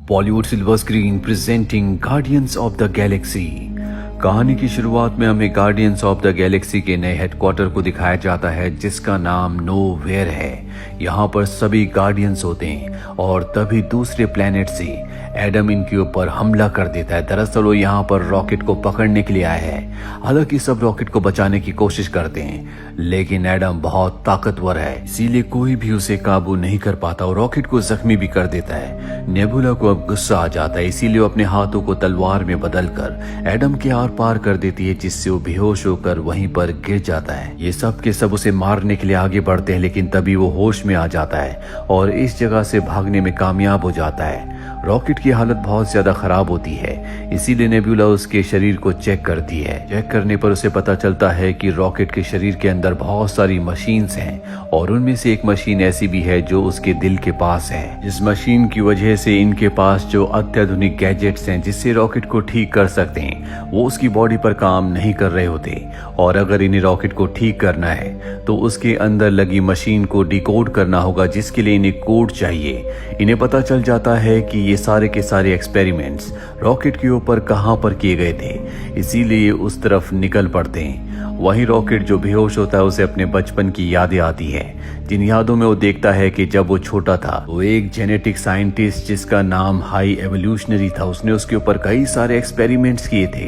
Bollywood silver screen presenting guardians of the Galaxy. कहानी की शुरुआत में हमें गार्डियंस ऑफ द गैलेक्सी के नए हेडक्वार्टर को दिखाया जाता है, जिसका नाम नोवेयर है। यहाँ पर सभी गार्डियंस होते हैं और तभी दूसरे प्लेनेट से एडम इनके ऊपर हमला कर देता है। दरअसल वो यहाँ पर रॉकेट को पकड़ने के लिए आया है। हालांकि सब रॉकेट को बचाने की कोशिश करते हैं, लेकिन एडम बहुत ताकतवर है, इसीलिए कोई भी उसे काबू नहीं कर पाता और रॉकेट को जख्मी भी कर देता है। नेबुला को अब गुस्सा आ जाता है, इसीलिए वो अपने हाथों को तलवार में बदलकर एडम के आर पार कर देती है, जिससे वो बेहोश होकर वहीं पर गिर जाता है। ये सब के सब उसे मारने के लिए आगे बढ़ते हैं, लेकिन तभी वो होश में आ जाता है और इस जगह से भागने में कामयाब हो जाता है। रॉकेट की हालत बहुत ज्यादा खराब होती है, इसीलिए नेबुला उसके शरीर को चेक करती है। चेक करने पर उसे पता चलता है कि रॉकेट के शरीर के अंदर बहुत सारी मशीन्स हैं और उनमें से एक मशीन ऐसी भी है जो उसके दिल के पास है। इस मशीन की वजह से इनके पास जो अत्याधुनिक गैजेट्स हैं जिससे रॉकेट को ठीक कर सकते हैं, वो उसकी बॉडी पर काम नहीं कर रहे होते। और अगर इन्हें रॉकेट को ठीक करना है तो उसके अंदर लगी मशीन को डिकोड करना होगा, जिसके लिए इन्हें कोड चाहिए। इन्हें पता चल जाता है कि ये सारे के सारे एक्सपेरिमेंट्स रॉकेट के ऊपर कहां पर किए गए थे, इसीलिए उस तरफ निकल पड़ते हैं। वही रॉकेट जो बेहोश होता है उसे अपने बचपन की यादें आती है, जिन यादों में वो देखता है कि जब वो छोटा था वो एक जेनेटिक साइंटिस्ट जिसका नाम हाई एवोल्यूशनरी था, उसने उसके ऊपर कई सारे एक्सपेरिमेंट्स किए थे,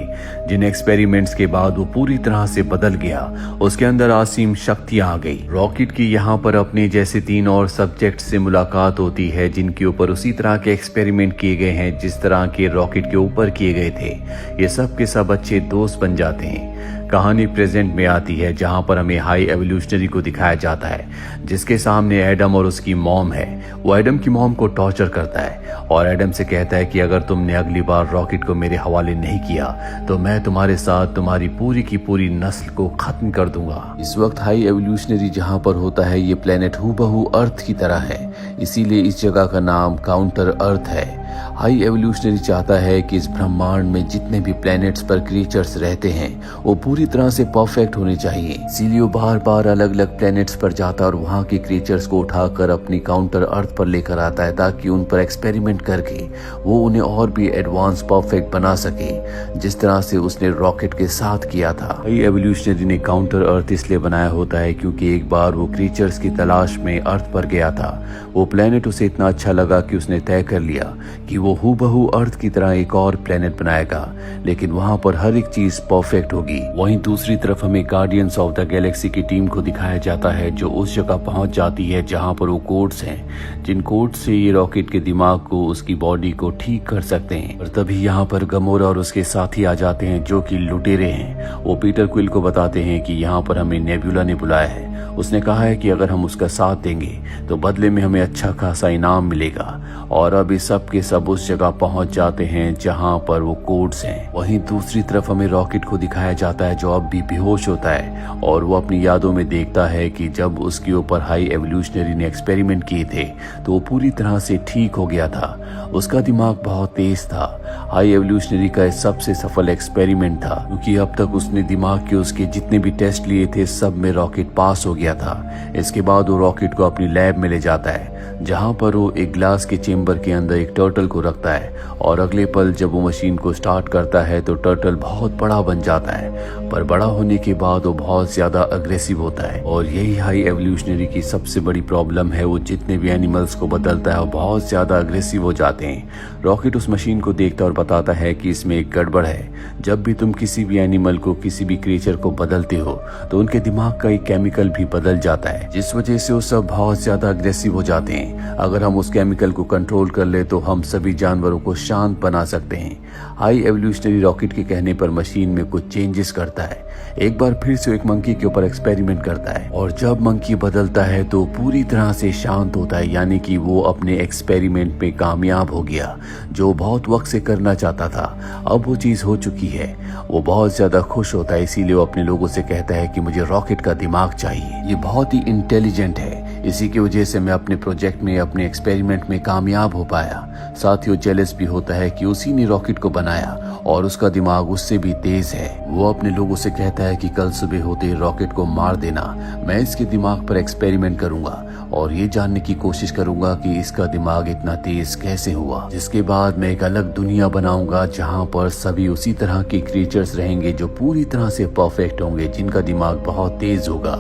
जिन एक्सपेरिमेंट्स के बाद वो पूरी तरह से बदल गया। उसके अंदर असीम शक्तियां आ गई। रॉकेट की यहाँ पर अपने जैसे 3 और सब्जेक्ट से मुलाकात होती है, जिनके ऊपर उसी तरह के एक्सपेरिमेंट किए गए हैं जिस तरह के रॉकेट के ऊपर किए गए थे। ये सब के सब अच्छे दोस्त बन जाते हैं। कहानी प्रेजेंट में आती है, जहां पर हमें हाई एवोल्यूशनरी को दिखाया जाता है, जिसके सामने एडम और उसकी मॉम है। वो एडम की मॉम को टॉर्चर करता है और एडम से कहता है कि अगर तुमने अगली बार रॉकेट को मेरे हवाले नहीं किया तो मैं तुम्हारे साथ तुम्हारी पूरी की पूरी नस्ल को खत्म कर दूंगा। इस वक्त हाई एवोल्यूशनरी जहां पर होता है, ये प्लेनेट हूबहू अर्थ की तरह है, इसीलिए इस जगह का नाम काउंटर अर्थ है। हाई एवोल्यूशनरी चाहता है कि इस ब्रह्मांड में जितने भी प्लैनेट्स पर क्रीचर्स रहते हैं वो पूरी तरह से परफेक्ट होने चाहिए, इसीलिए वो बार बार अलग अलग प्लैनेट्स पर जाता है और वहाँ के क्रीचर्स को उठाकर अपनी काउंटर अर्थ पर लेकर आता है, ताकि उन पर एक्सपेरिमेंट करके वो उन्हें और भी एडवांस परफेक्ट बना सके, जिस तरह से उसने रॉकेट के साथ किया था। हाई एवोल्यूशनरी ने काउंटर अर्थ इसलिए बनाया होता है क्योंकि एक बार वो क्रीचर्स की तलाश में अर्थ पर गया था। वो प्लेनेट उसे इतना अच्छा लगा कि उसने तय कर लिया कि वो हूबहू अर्थ की तरह एक और प्लेनेट बनाएगा, लेकिन वहां पर हर एक चीज परफेक्ट होगी। वहीं दूसरी तरफ हमें गार्डियंस ऑफ द गैलेक्सी की टीम को दिखाया जाता है, जो उस जगह पहुंच जाती है जहां पर वो कोड्स हैं, जिन कोड्स से ये रॉकेट के दिमाग को, उसकी बॉडी को ठीक कर सकते हैं। और तभी यहाँ पर गमोरा और उसके साथी आ जाते हैं, जो कि लुटेरे हैं। वो पीटर क्विल को बताते हैं कि यहाँ पर हमें नेबुला ने बुलाया है। उसने कहा है कि अगर हम उसका साथ देंगे तो बदले में हमें अच्छा खासा इनाम मिलेगा। और अब इस सब के सब उस जगह पहुंच जाते हैं जहां पर वो कोड्स हैं। वहीं दूसरी तरफ हमें रॉकेट को दिखाया जाता है, जो अब भी बेहोश होता है और वो अपनी यादों में देखता है कि जब उसके ऊपर हाई एवोल्यूशनरी ने एक्सपेरिमेंट किए थे तो वो पूरी तरह से ठीक हो गया था। उसका दिमाग बहुत तेज था। हाई एवोल्यूशनरी का सबसे सफल एक्सपेरिमेंट था, क्योंकि अब तक उसने दिमाग के उसके जितने भी टेस्ट लिए थे सब में रॉकेट पास हो गया था। इसके बाद वो रॉकेट को अपनी लैब में ले जाता है, जहां पर वो एक ग्लास के चेंबर के अंदर एक टर्टल को रखता है और अगले पल जब वो मशीन को स्टार्ट करता है तो टर्टल बहुत बड़ा बन जाता है। पर बड़ा होने के बाद वो बहुत ज्यादा अग्रेसिव होता है और यही हाई एवोल्यूशनरी की सबसे बड़ी प्रॉब्लम है। वो जितने भी एनिमल्स को बदलता है वो बहुत ज्यादा अग्रेसिव हो जाते हैं। रॉकेट उस मशीन को देखता और बताता है कि इसमें एक गड़बड़ है। जब भी तुम किसी भी एनिमल को, किसी भी क्रिएचर को बदलते हो तो उनके दिमाग का एक केमिकल भी बदल जाता है, जिस वजह से वो सब बहुत ज्यादा अग्रेसिव हो जाते हैं। अगर हम उस केमिकल को कंट्रोल कर ले तो हम सभी जानवरों को शांत बना सकते हैं। हाई एवोल्यूशनरी रॉकेट के कहने पर मशीन में कुछ चेंजेस करता है। एक बार फिर से एक मंकी के ऊपर एक्सपेरिमेंट करता है और जब मंकी बदलता है तो पूरी तरह से शांत होता है, यानी कि वो अपने एक्सपेरिमेंट में कामयाब हो गया, जो बहुत वक्त से करना चाहता था। अब वो चीज हो चुकी है। वो बहुत ज्यादा खुश होता है, इसीलिए वो अपने लोगों से कहता है कि मुझे रॉकेट का दिमाग चाहिए, ये बहुत ही इंटेलिजेंट है, इसी की वजह से मैं अपने प्रोजेक्ट में, अपने एक्सपेरिमेंट में कामयाब हो पाया। साथियों, जेलस भी होता है कि उसी ने रॉकेट को बनाया और उसका दिमाग उससे भी तेज है। वो अपने लोगों से कहता है कि कल सुबह होते ही रॉकेट को मार देना। मैं इसके दिमाग पर एक्सपेरिमेंट करूंगा और ये जानने की कोशिश करूंगा कि इसका दिमाग इतना तेज कैसे हुआ। जिसके बाद मैं एक अलग दुनिया बनाऊंगा जहां पर सभी उसी तरह के क्रिएचर्स रहेंगे जो पूरी तरह से परफेक्ट होंगे, जिनका दिमाग बहुत तेज होगा।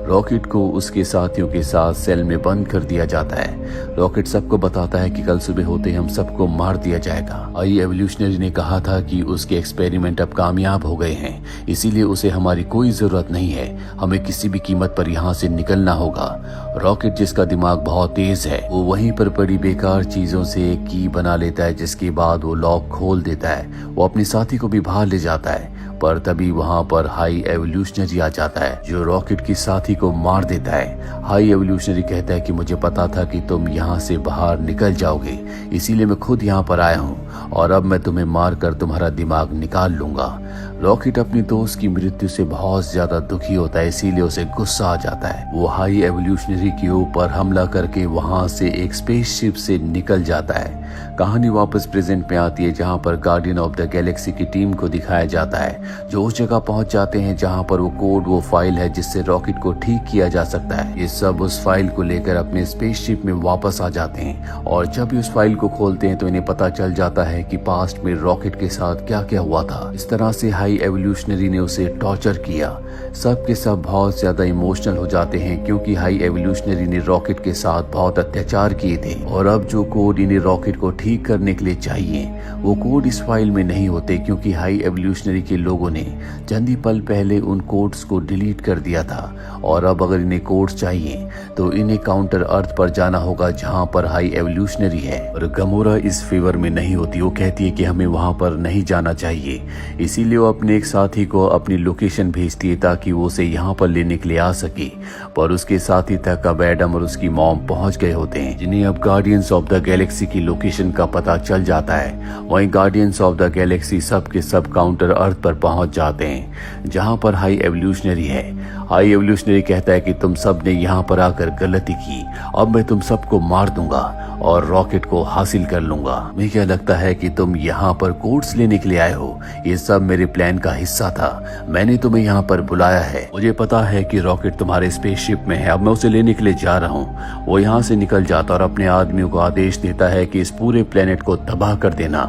रॉकेट को उसके साथियों के साथ सेल में बंद कर दिया जाता है। रॉकेट सबको बताता है कि कल सुबह होते ही हम सबको मार दिया जाएगा। आई एवोल्यूशनरी ने कहा था कि उसके एक्सपेरिमेंट अब कामयाब हो गए हैं, इसीलिए उसे हमारी कोई जरूरत नहीं है। हमें किसी भी कीमत पर यहाँ से निकलना होगा। रॉकेट, जिसका दिमाग बहुत तेज है, वो वहीं पर पड़ी बेकार चीजों से एक की बना लेता है, जिसके बाद वो लॉक खोल देता है। वो अपने साथी को भी बाहर ले जाता है, पर तभी वहां पर हाई एवोल्यूशनरी आ जाता है जो रॉकेट की साथी को मार देता है। हाई एवोल्यूशनरी कहता है कि मुझे पता था कि तुम यहाँ से बाहर निकल जाओगे, इसीलिए मैं खुद यहाँ पर आया हूँ और अब मैं तुम्हें मारकर तुम्हारा दिमाग निकाल लूंगा। रॉकेट अपने दोस्त की मृत्यु से बहुत ज्यादा दुखी होता है, इसीलिए उसे गुस्सा आ जाता है। वो हाई एवोल्यूशनरी के ऊपर हमला करके वहां से एक स्पेसशिप से निकल जाता है। कहानी वापस प्रेजेंट में आती है जहां पर गार्डियन ऑफ द गैलेक्सी की टीम को दिखाया जाता है, जो उस जगह पहुंच जाते हैं जहां पर वो फाइल है जिससे रॉकेट को ठीक किया जा सकता है। ये सब उस फाइल को लेकर अपने स्पेसशिप में वापस आ जाते हैं और जब भी उस फाइल को खोलते हैं तो इन्हें पता चल जाता है कि पास्ट में रॉकेट के साथ क्या क्या हुआ था। इस तरह से हाई एवोल्यूशनरी ने उसे टॉर्चर किया। सब के सब बहुत ज्यादा इमोशनल हो जाते हैं क्योंकि हाई एवोल्यूशनरी ने रॉकेट के साथ बहुत अत्याचार किए थे और अब जो कोड इन्हें रॉकेट को ठीक करने के लिए चाहिए वो कोड इस फाइल में नहीं होते, क्योंकि हाई एवोल्यूशनरी के लोगों ने चंद ही पल पहले उन कोड्स को डिलीट कर दिया था और अब अगर इन्हें कोड्स चाहिए तो इन्हें काउंटर अर्थ पर जाना होगा जहां पर हाई एवोल्यूशनरी है। और गमोरा इस फेवर में नहीं होती। वो कहती है कि हमें वहां पर नहीं जाना चाहिए, इसीलिए वो अपने एक साथी को अपनी लोकेशन भेजती है ताकि वो उसे यहाँ पर लेने के लिए आ सके। पर उसके साथी तक अब एडम और उसकी मॉम पहुंच गए होते हैं, जिन्हें अब गार्डियंस ऑफ द गैलेक्सी की लोकेशन का पता चल जाता है। वहीं गार्डियंस ऑफ द गैलेक्सी सब के सब काउंटर अर्थ पर पहुंच जाते हैं जहां पर हाई एवोल्यूशनरी है। हाई एवोल्यूशनरी कहता है कि तुम सब ने यहाँ पर आकर गलती की, अब मैं तुम सबको मार दूंगा और रॉकेट को हासिल कर लूंगा। मुझे क्या लगता है कि तुम यहाँ पर कोड्स लेने के लिए आए हो, ये सब मेरे प्लान का हिस्सा था। मैंने तुम्हें यहाँ पर बुलाया है। मुझे पता है कि रॉकेट तुम्हारे स्पेसशिप में है, अब मैं उसे लेने के लिए जा रहा हूँ। वो यहाँ से निकल जाता और अपने आदमियों को आदेश देता है कि इस पूरे प्लेनेट को तबाह कर देना।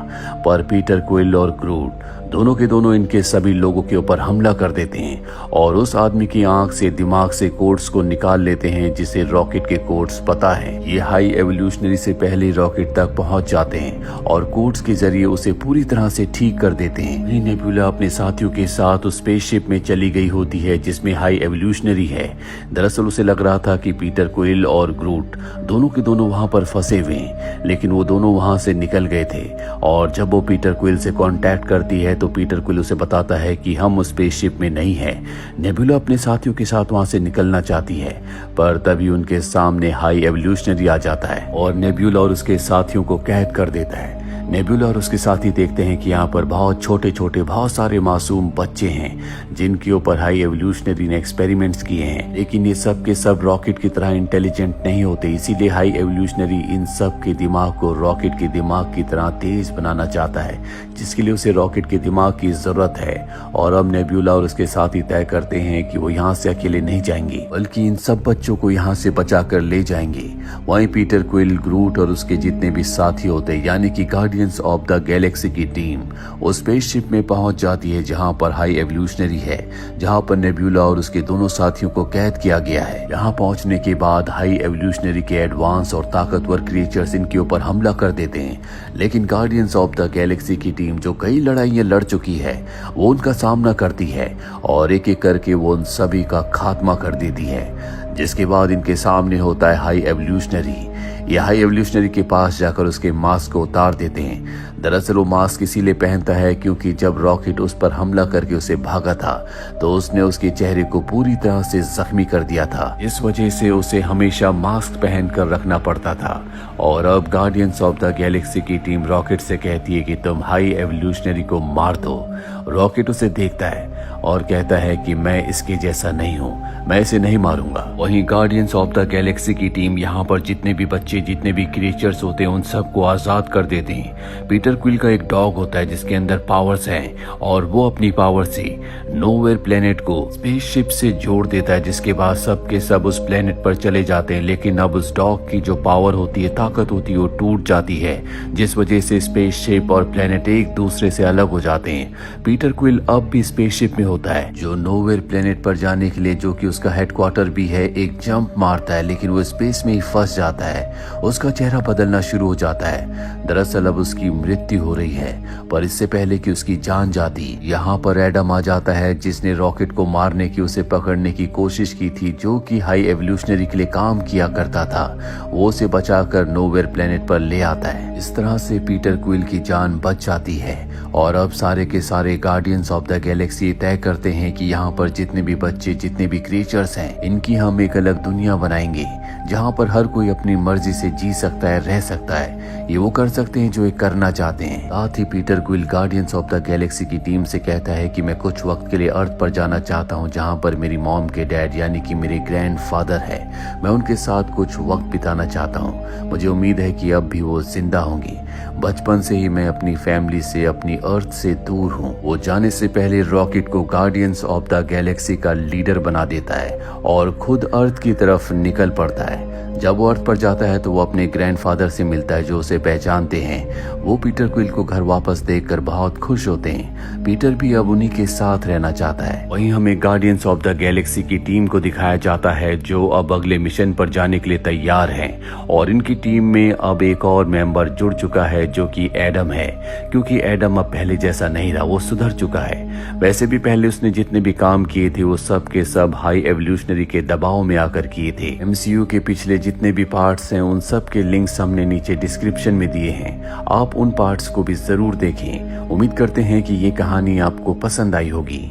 पर पीटर क्विल और ग्रूट दोनों के दोनों इनके सभी लोगों के ऊपर हमला कर देते हैं और उस आदमी की आंख से, दिमाग से कोड्स को निकाल लेते हैं जिसे रॉकेट के कोड्स पता है। ये हाई एवोल्यूशनरी से पहले रॉकेट तक पहुंच जाते हैं और कोड्स के जरिए उसे पूरी तरह से ठीक कर देते हैं। नेबुला अपने साथियों के साथ उस स्पेसशिप में चली गई होती है जिसमें हाई एवोल्यूशनरी है। दरअसल उसे लग रहा था कि पीटर क्विल और ग्रूट दोनों के दोनों वहां पर फंसे हुए हैं, लेकिन वो दोनों वहां से निकल गए थे। और जब वो पीटर क्विल से कांटेक्ट करती है तो पीटर क्विल उसे बताता है कि हम उस स्पेसशिप में नहीं है। नेबुला अपने साथियों के साथ वहां से निकलना चाहती है, पर तभी उनके सामने हाई एवोल्यूशनरी आ जाता है और नेबुला और उसके साथियों को कैद कर देता है। नेबुला और उसके साथी देखते हैं कि यहाँ पर बहुत छोटे छोटे बहुत सारे मासूम बच्चे हैं जिनके ऊपर हाई एवोल्यूशनरी ने एक्सपेरिमेंट्स किए हैं, लेकिन ये सब के सब रॉकेट की तरह इंटेलिजेंट नहीं होते। इसीलिए हाई एवोल्यूशनरी इन सब के दिमाग को रॉकेट के दिमाग की तरह तेज बनाना चाहता है, जिसके लिए उसे रॉकेट के दिमाग की जरूरत है। और अब नेबुला और उसके साथी तय करते हैं कि वो यहाँ से अकेले नहीं जाएंगे, बल्कि इन सब बच्चों को यहाँ से बचा कर ले जाएंगे। वहीं पीटर क्विल, ग्रूट और उसके जितने भी साथी होते यानी कि गार्डियंस ऑफ द गैलेक्सी की टीम उस स्पेसशिप में पहुंच जाती है जहां पर हाई एवोल्यूशनरी है, जहां पर नेबुला और उसके दोनों साथियों को कैद किया गया है। यहां पहुंचने के बाद हाई एवोल्यूशनरी के एडवांस और ताकतवर क्रिएचर्स इनके ऊपर हमला कर देते हैं, लेकिन गार्डियंस ऑफ द गैलेक्सी की टीम जो कई लड़ाइयां लड़ चुकी है वो उनका सामना करती है और एक एक करके वो उन सभी का खात्मा कर देती है। जिसके बाद इनके सामने होता है हाई एवोल्यूशनरी। ये हाई एवोल्यूशनरी के पास जाकर उसके मास्क को उतार देते हैं। दरअसल वो मास्क इसीलिए पहनता है क्योंकि जब रॉकेट उस पर हमला करके उसे भागा था तो उसने उसके चेहरे को पूरी तरह से जख्मी कर दिया था। इस वजह से उसे हमेशा मास्क पहनकर रखना पड़ता था। और अब गार्डियंस ऑफ द गैलेक्सी की टीम रॉकेट से कहती है कि तुम हाई एवोल्यूशनरी को मार दो। रॉकेट उसे देखता है और कहता है कि मैं इसके जैसा नहीं हूँ, मैं इसे नहीं मारूंगा। वहीं गार्डियंस ऑफ द गैलेक्सी की टीम यहाँ पर जितने भी बच्चे जितने भी क्रिएचर्स होते हैं उन सबको आजाद कर देते हैं। पीटर क्विल का एक डॉग होता है जिसके अंदर पावर्स हैं और वो अपनी पावर से नोवेयर प्लेनेट को स्पेसशिप से जोड़ देता है, जिसके बाद सब के सब उस प्लेनेट पर चले जाते हैं। लेकिन अब उस डॉग की जो पावर होती है, ताकत होती है, वो टूट जाती है, जिस वजह से स्पेसशिप और प्लेनेट एक दूसरे से अलग हो जाते हैं। पीटर क्विल अब भी स्पेसशिप में होता है जो नोवेयर प्लेनेट पर जाने के लिए, जो कि उसका हेडक्वार्टर भी है, एक जंप मारता है, लेकिन वो स्पेस में ही फंस जाता है। उसका चेहरा बदलना शुरू हो जाता है। दरअसल अब उसकी मृत्यु हो रही है, पर इससे पहले कि उसकी जान जाती, यहाँ पर एडम आ जाता है जिसने रॉकेट को मारने की, उसे पकड़ने की कोशिश की थी, जो कि हाई एवोल्यूशनरी के लिए काम किया करता था। वो उसे बचाकर नोवेयर प्लेनेट पर ले आता है। इस तरह से पीटर क्विल की जान बच जाती है और अब सारे के सारे गार्डियंस ऑफ द गैलेक्सी तय करते हैं कि यहाँ पर जितने भी बच्चे जितने भी क्रिएचर्स हैं, इनकी हम एक अलग दुनिया बनाएंगे जहाँ पर हर कोई अपनी मर्जी से जी सकता है, रह सकता है। ये वो कर सकते हैं जो ये करना चाहते हैं। साथ ही Peter Quill Guardians of the Galaxy की टीम से कहता है कि मैं कुछ वक्त के लिए अर्थ पर जाना चाहता हूँ जहाँ पर मेरी मॉम के डैड यानी कि मेरे ग्रैंडफादर है। मैं उनके साथ कुछ वक्त बिताना चाहता हूँ। मुझे उम्मीद है कि अब भी वो जिंदा होंगी। बचपन से ही मैं अपनी फैमिली से, अपनी अर्थ से दूर हूँ। वो जाने से पहले रॉकेट को गार्डियंस ऑफ द गैलेक्सी का लीडर बना देता है और खुद अर्थ की तरफ निकल पड़ता है। जब वो अर्थ पर जाता है तो वो अपने ग्रैंडफादर से मिलता है जो उसे पहचानते हैं। वो पीटर क्विल को घर वापस देखकर बहुत खुश होते हैं। पीटर भी अब उन्हीं के साथ रहना चाहता है। वहीं हमें गार्डियंस ऑफ द गैलेक्सी की टीम को दिखाया जाता है जो अब अगले मिशन पर जाने के लिए तैयार हैं और इनकी टीम में अब एक और मेंबर जुड़ चुका है जो कि एडम है, क्योंकि एडम अब पहले जैसा नहीं रहा, वो सुधर चुका है। वैसे भी पहले उसने जितने भी काम किए थे वो सब के सब हाई एवोल्यूशनरी के दबाव में आकर किए थे। एमसीयू के पिछले जितने भी पार्ट्स हैं उन सब के लिंक्स हमने नीचे डिस्क्रिप्शन में दिए हैं, आप उन पार्ट्स को भी जरूर देखें। उम्मीद करते हैं कि ये कहानी आपको पसंद आई होगी।